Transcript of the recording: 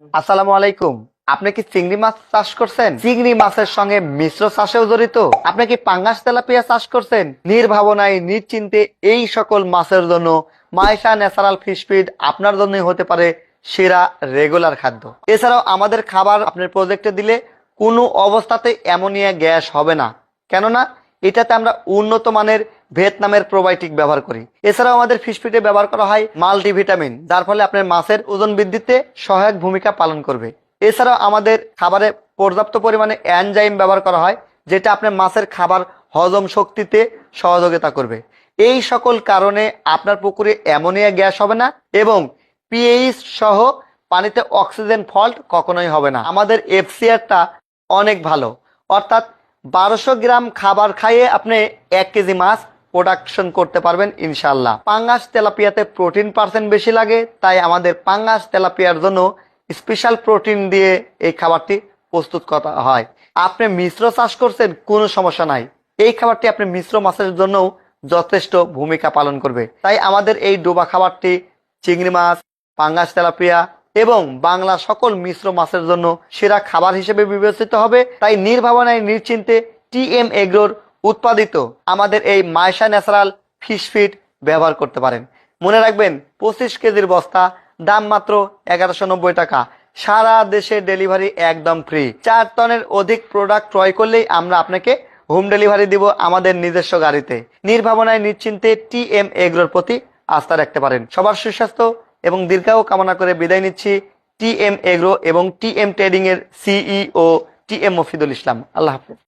আসসালামু আলাইকুম। আপনি কি চিংড়ি মাছ চাষ করছেন? চিংড়ি মাছের সঙ্গে মিশ্র চাষেও জড়িত? আপনি কি পাঙ্গাস তেলাপিয়া চাষ করছেন? নির্ভাবনায় নিশ্চিন্তে এই সকল মাছের জন্য মাইশা ন্যাচারাল ফিশ ফিড আপনার জন্যই হতে পারে সেরা রেগুলার খাদ্য। এছাড়াও আমাদের খাবার আপনার প্রজেক্টে দিলে কোনো অবস্থাতে অ্যামোনিয়া গ্যাস হবে না, কেননা এটাতে আমরা উন্নত মানের ভিয়েতনামের প্রোবায়োটিক ব্যবহার করি। এছাড়াও আমাদের ফিশ ফিডে ব্যবহার করা হয় মাল্টিভিটামিন, যার ফলে আপনার মাছের ওজন বৃদ্ধিতে সহায়ক ভূমিকা পালন করবে। এছাড়াও আমাদের খাবারে পর্যাপ্ত পরিমাণে এনজাইম ব্যবহার করা হয়, যেটা আপনার মাছের খাবার হজম শক্তিতে সহযোগিতা করবে। এই সকল কারণে আপনার পুকুরে অ্যামোনিয়া গ্যাস হবে না এবং পিএইচ সহ পানিতে অক্সিজেন ফল্ট কখনোই হবে না। আমাদের এফসিআরটা অনেক ভালো, অর্থাৎ 1200 গ্রাম খাবার খাইয়ে আপনি 1 কেজি মাছ প্রোডাকশন করতে পারবেন ইনশাল্লাহ। পাঙ্গাস তেলাপিয়াতে প্রোটিন পার্সেন্ট বেশি লাগে, তাই আমাদের পাঙ্গাস তেলাপিয়ার জন্য স্পেশাল প্রোটিন দিয়ে এই খাবারটি প্রস্তুত করা হয়। আপনি মিশ্র চাষ করছেন, কোনো সমস্যা নাই, এই খাবারটি আপনি মিশ্র মাছের জন্যও যথেষ্ট ভূমিকা পালন করবে। তাই আমাদের এই ডোবা খাবারটি চিংড়ি মাছ, পাঙ্গাস তেলাপিয়া এবং বাংলা সকল মিশ্র মাছের জন্য সেরা খাবার হিসেবে বিবেচিত হবে। তাই নির্ভাবনায় নিশ্চিন্তে টিএম এগ্রোর উৎপাদিত আমাদের এই মাইশা ন্যাচারাল ফিশ ফিড ব্যবহার করতে পারেন। মনে রাখবেন, 25 কেজির বস্তা, দাম মাত্র 1190 টাকা। সারা দেশে ডেলিভারি একদম ফ্রি। 4 টনের অধিক প্রোডাক্ট ক্রয় করলেই আমরা আপনাকে হোম ডেলিভারি দিব আমাদের নিজস্ব গাড়িতে। নির্ভাবনায় নিশ্চিন্তে টিএম এগ্রোর প্রতি আস্থা রাখতে পারেন। সবার সুস্বাস্থ্য এবং দীর্ঘায়ু কামনা করে বিদায় নিচ্ছি। টিএম এগ্রো এবং টিএম ট্রেডিং এর সিইও টিএম মফিদুল ইসলাম। আল্লাহ হাফেজ।